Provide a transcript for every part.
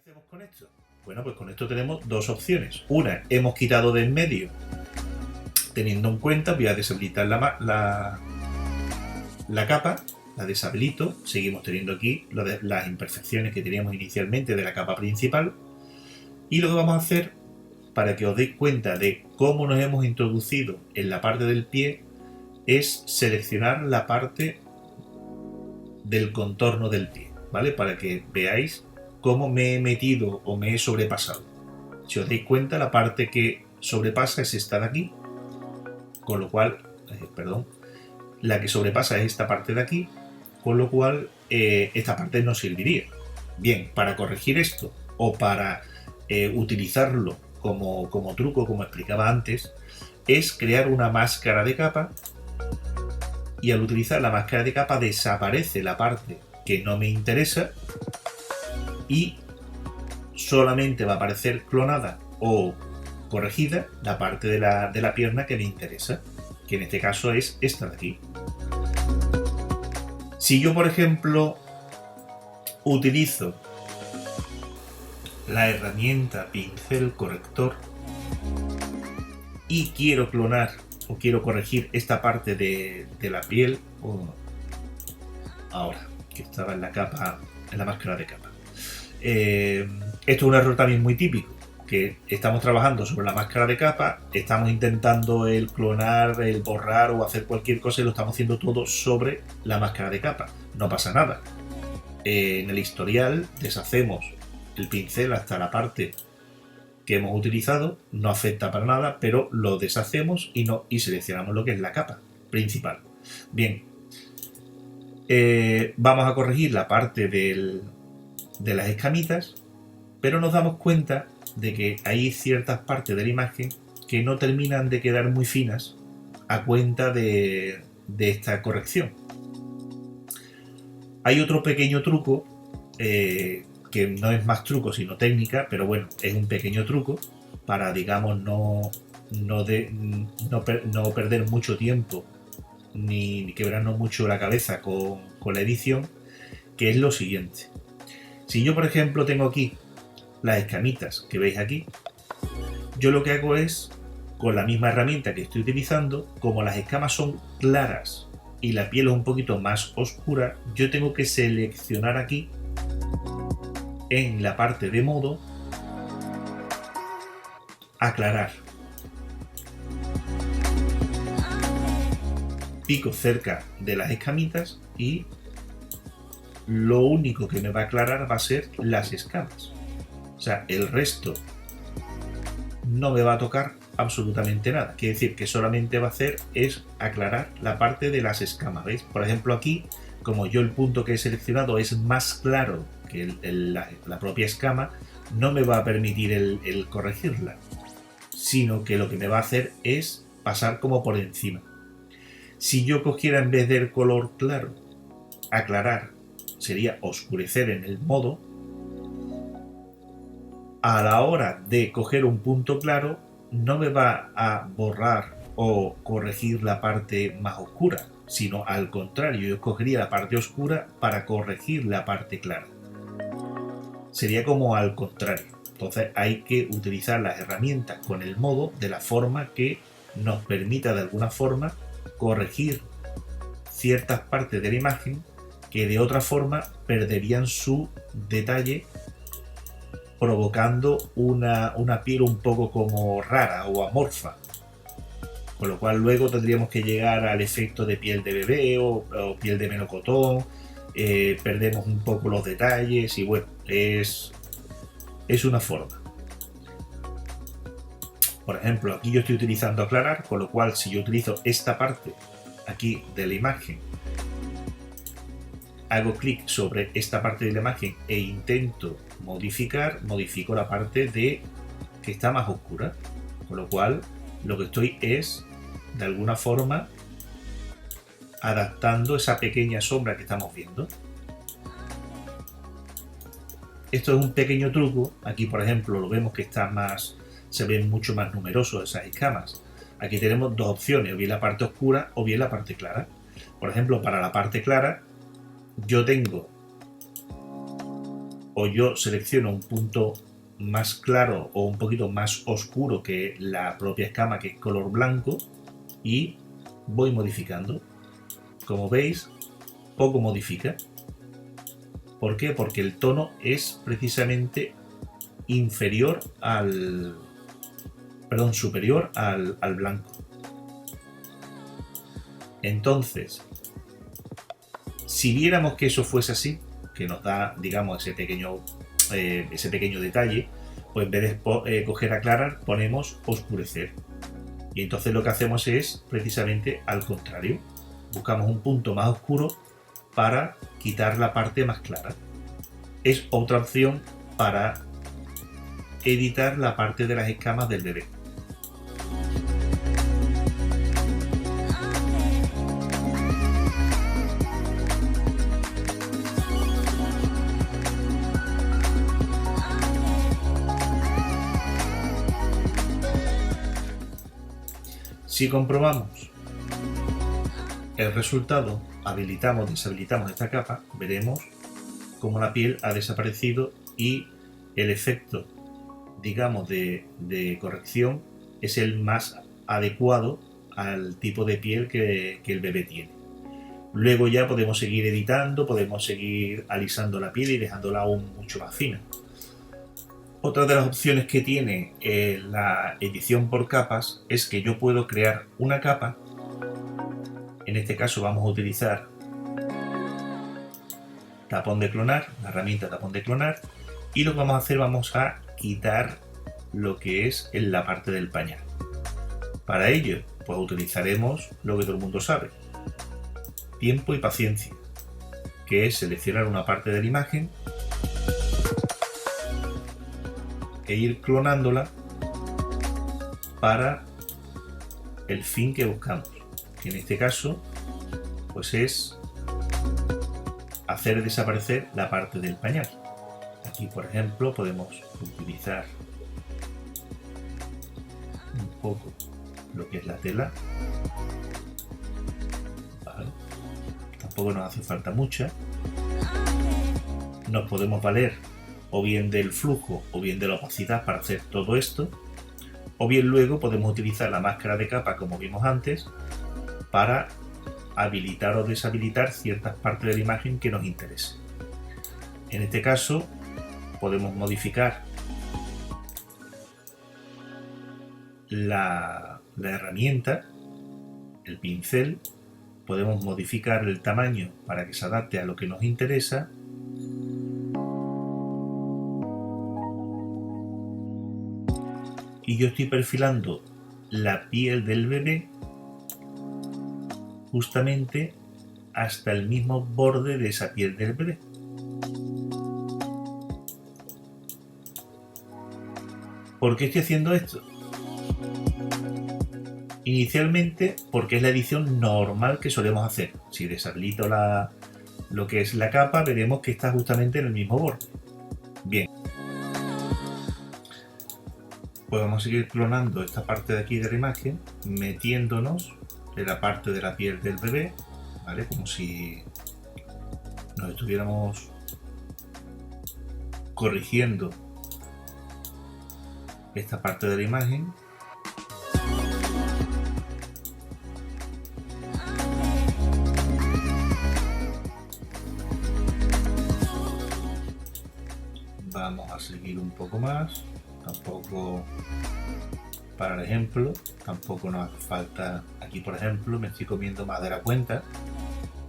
hacemos con esto? Bueno, pues con esto tenemos dos opciones. Una, hemos quitado de en medio, teniendo en cuenta, voy a deshabilitar la capa, la deshabilito, seguimos teniendo aquí las imperfecciones que teníamos inicialmente de la capa principal, y lo que vamos a hacer, para que os deis cuenta de cómo nos hemos introducido en la parte del pie, es seleccionar la parte del contorno del pie, ¿vale? Para que veáis cómo me he metido o me he sobrepasado. Si os dais cuenta, la parte que sobrepasa es esta de aquí, con lo cual, la que sobrepasa es esta parte de aquí, con lo cual esta parte no serviría. Bien, para corregir esto o para utilizarlo como truco, como explicaba antes, es crear una máscara de capa, y al utilizar la máscara de capa desaparece la parte que no me interesa y solamente va a aparecer clonada o corregida la parte de la pierna que me interesa, que en este caso es esta de aquí. Si yo, por ejemplo, utilizo la herramienta pincel corrector y quiero clonar o quiero corregir esta parte de la piel, ahora que estaba en la capa, en la máscara de capa, esto es un error también muy típico, que estamos trabajando sobre la máscara de capa, estamos intentando el clonar, el borrar o hacer cualquier cosa y lo estamos haciendo todo sobre la máscara de capa. No pasa nada. En el historial deshacemos el pincel hasta la parte que hemos utilizado, no afecta para nada, pero lo deshacemos y seleccionamos lo que es la capa principal. Bien, vamos a corregir la parte de las escamitas, pero nos damos cuenta de que hay ciertas partes de la imagen que no terminan de quedar muy finas a cuenta de esta corrección. Hay otro pequeño truco, que no es más truco sino técnica, pero bueno, es un pequeño truco para, digamos, no perder mucho tiempo ni quebrarnos mucho la cabeza con la edición, que es lo siguiente. Si yo, por ejemplo, tengo aquí las escamitas que veis aquí, yo lo que hago es, con la misma herramienta que estoy utilizando, como las escamas son claras y la piel es un poquito más oscura, yo tengo que seleccionar aquí en la parte de modo aclarar. Pico cerca de las escamitas y lo único que me va a aclarar va a ser las escamas. O sea, el resto no me va a tocar absolutamente nada. Quiere decir que solamente va a hacer es aclarar la parte de las escamas. ¿Veis? Por ejemplo, aquí, como yo el punto que he seleccionado es más claro que la propia escama, no me va a permitir el corregirla, sino que lo que me va a hacer es pasar como por encima. Si yo cogiera, en vez del color claro, aclarar, sería oscurecer en el modo, a la hora de coger un punto claro no me va a borrar o corregir la parte más oscura, sino al contrario, yo escogería la parte oscura para corregir la parte clara. Sería como al contrario. Entonces hay que utilizar las herramientas con el modo de la forma que nos permita de alguna forma corregir ciertas partes de la imagen que de otra forma perderían su detalle, provocando una piel un poco como rara o amorfa, con lo cual luego tendríamos que llegar al efecto de piel de bebé o piel de melocotón, perdemos un poco los detalles y bueno, es una forma. Por ejemplo, aquí yo estoy utilizando aclarar, con lo cual si yo utilizo esta parte aquí de la imagen, hago clic sobre esta parte de la imagen e intento modificar, modifico la parte que está más oscura, con lo cual lo que estoy es de alguna forma adaptando esa pequeña sombra que estamos viendo. Esto es un pequeño truco. Aquí, por ejemplo, lo vemos que está más, se ven mucho más numerosos esas escamas. Aquí tenemos dos opciones, o bien la parte oscura o bien la parte clara. Por ejemplo, para la parte clara yo tengo o yo selecciono un punto más claro o un poquito más oscuro que la propia escama, que es color blanco, y voy modificando. Como veis, poco modifica. ¿Por qué? Porque el tono es precisamente superior al blanco. Entonces, si viéramos que eso fuese así, que nos da, digamos, ese pequeño detalle, pues en vez de coger aclarar, ponemos oscurecer. Y entonces lo que hacemos es precisamente al contrario. Buscamos un punto más oscuro para quitar la parte más clara. Es otra opción para editar la parte de las escamas del bebé. Si comprobamos el resultado, habilitamos, deshabilitamos esta capa, veremos cómo la piel ha desaparecido y el efecto, digamos, de corrección es el más adecuado al tipo de piel que el bebé tiene. Luego ya podemos seguir editando, podemos seguir alisando la piel y dejándola aún mucho más fina. Otra de las opciones que tiene la edición por capas es que yo puedo crear una capa. En este caso vamos a utilizar tapón de clonar, la herramienta tapón de clonar, y lo que vamos a hacer, vamos a quitar lo que es en la parte del pañal. Para ello, pues utilizaremos lo que todo el mundo sabe: tiempo y paciencia, que es seleccionar una parte de la imagen e ir clonándola para el fin que buscamos, que en este caso pues es hacer desaparecer la parte del pañal. Aquí, por ejemplo, podemos utilizar un poco lo que es la tela. Vale. Tampoco nos hace falta mucha. Nos podemos valer o bien del flujo o bien de la opacidad para hacer todo esto, o bien luego podemos utilizar la máscara de capa, como vimos antes, para habilitar o deshabilitar ciertas partes de la imagen que nos interesen. En este caso podemos modificar la herramienta, el pincel, podemos modificar el tamaño para que se adapte a lo que nos interesa. Y yo estoy perfilando la piel del bebé justamente hasta el mismo borde de esa piel del bebé. ¿Por qué estoy haciendo esto? Inicialmente porque es la edición normal que solemos hacer. Si deshabilito lo que es la capa, veremos que está justamente en el mismo borde. Bien. Pues vamos a seguir clonando esta parte de aquí de la imagen, metiéndonos en la parte de la piel del bebé, ¿vale? Como si nos estuviéramos corrigiendo esta parte de la imagen. Vamos a seguir un poco más. Tampoco, para el ejemplo, tampoco nos hace falta. Aquí, por ejemplo, me estoy comiendo más de la cuenta,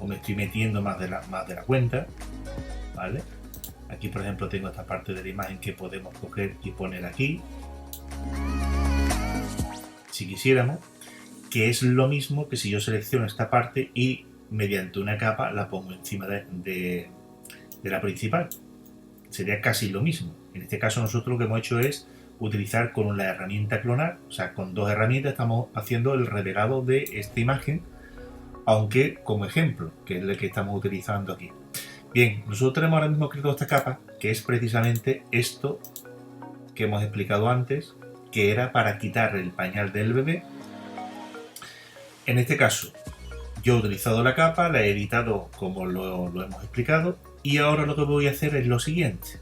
o me estoy metiendo más de la cuenta, ¿vale? Aquí, por ejemplo, tengo esta parte de la imagen que podemos coger y poner aquí, si quisiéramos, que es lo mismo que si yo selecciono esta parte y mediante una capa la pongo encima de la principal. Sería casi lo mismo. En este caso nosotros lo que hemos hecho es utilizar con la herramienta clonar, o sea, con dos herramientas estamos haciendo el revelado de esta imagen, aunque como ejemplo, que es el que estamos utilizando aquí. Bien, nosotros tenemos ahora mismo creado esta capa, que es precisamente esto que hemos explicado antes, que era para quitar el pañal del bebé. En este caso, yo he utilizado la capa, la he editado como lo hemos explicado, y ahora lo que voy a hacer es lo siguiente.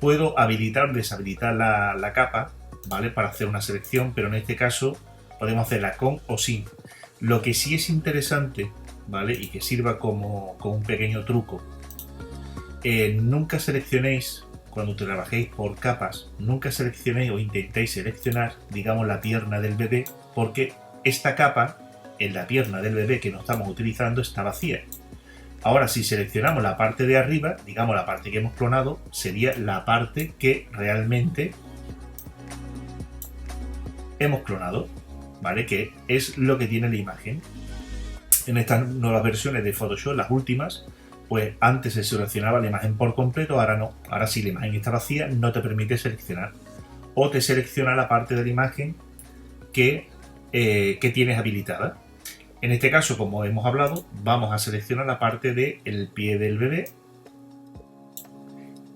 puedo habilitar o deshabilitar la capa, ¿vale? Para hacer una selección, pero en este caso podemos hacerla con o sin. Lo que sí es interesante, ¿vale? Y que sirva como un pequeño truco, nunca seleccionéis, cuando trabajéis por capas, nunca seleccionéis o intentéis seleccionar, digamos, la pierna del bebé, porque esta capa en la pierna del bebé que no estamos utilizando está vacía. Ahora, si seleccionamos la parte de arriba, digamos la parte que hemos clonado, sería la parte que realmente hemos clonado, ¿vale? Que es lo que tiene la imagen. En estas nuevas versiones de Photoshop, las últimas, pues antes se seleccionaba la imagen por completo, ahora no. Ahora si la imagen está vacía, no te permite seleccionar. O te selecciona la parte de la imagen que tienes habilitada. En este caso, como hemos hablado, vamos a seleccionar la parte del pie del bebé,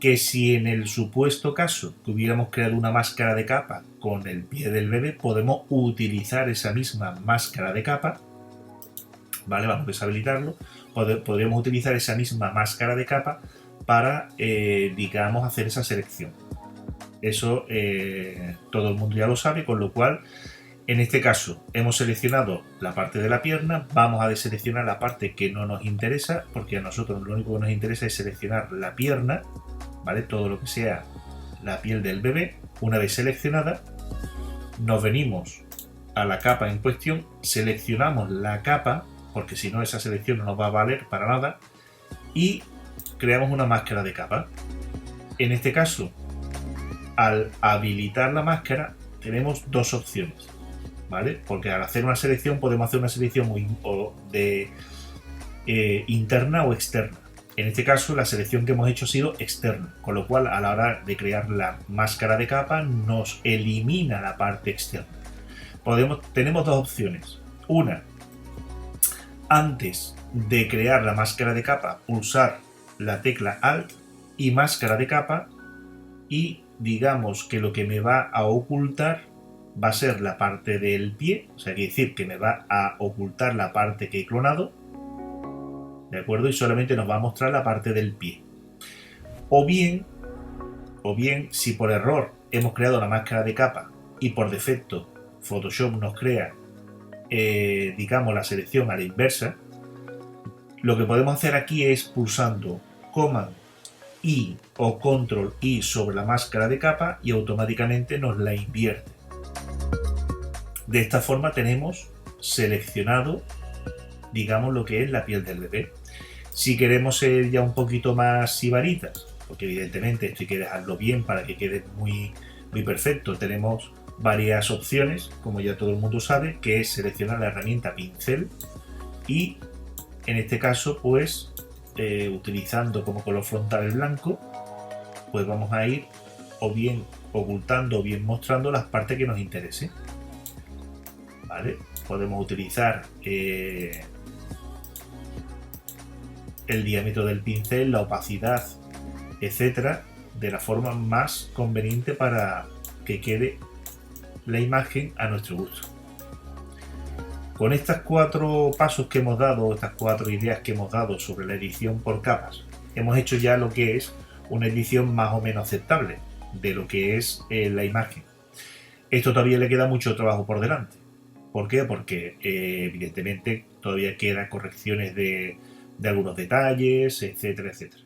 que si en el supuesto caso que hubiéramos creado una máscara de capa con el pie del bebé, podemos utilizar esa misma máscara de capa, ¿vale? Vamos a deshabilitarlo. Podríamos utilizar esa misma máscara de capa para, digamos, hacer esa selección. Eso todo el mundo ya lo sabe, con lo cual, en este caso, hemos seleccionado la parte de la pierna, vamos a deseleccionar la parte que no nos interesa, porque a nosotros lo único que nos interesa es seleccionar la pierna, ¿vale? Todo lo que sea la piel del bebé. Una vez seleccionada, nos venimos a la capa en cuestión, seleccionamos la capa, porque si no esa selección no nos va a valer para nada, y creamos una máscara de capa. En este caso, al habilitar la máscara, tenemos dos opciones, ¿vale? Porque al hacer una selección podemos hacer una selección interna o externa. En este caso la selección que hemos hecho ha sido externa, con lo cual a la hora de crear la máscara de capa nos elimina la parte externa. Tenemos dos opciones. Una, antes de crear la máscara de capa, pulsar la tecla Alt y máscara de capa, y digamos que lo que me va a ocultar va a ser la parte del pie, o sea, quiere decir que me va a ocultar la parte que he clonado, ¿de acuerdo? Y solamente nos va a mostrar la parte del pie. O bien, si por error hemos creado la máscara de capa y por defecto Photoshop nos crea, digamos, la selección a la inversa, lo que podemos hacer aquí es pulsando Command I o Control I sobre la máscara de capa y automáticamente nos la invierte. De esta forma tenemos seleccionado, digamos, lo que es la piel del bebé. Si queremos ser ya un poquito más sibaritas, porque evidentemente esto hay que dejarlo bien para que quede muy, muy perfecto, tenemos varias opciones, como ya todo el mundo sabe, que es seleccionar la herramienta pincel y en este caso, pues, utilizando como color frontal el blanco, pues vamos a ir o bien ocultando o bien mostrando las partes que nos interese, ¿vale? Podemos utilizar el diámetro del pincel, la opacidad, etcétera, de la forma más conveniente para que quede la imagen a nuestro gusto. Con estos 4 pasos que hemos dado, estas 4 ideas que hemos dado sobre la edición por capas, hemos hecho ya lo que es una edición más o menos aceptable de lo que es la imagen. Esto todavía le queda mucho trabajo por delante. ¿Por qué? Porque evidentemente todavía quedan correcciones de algunos detalles, etcétera, etcétera.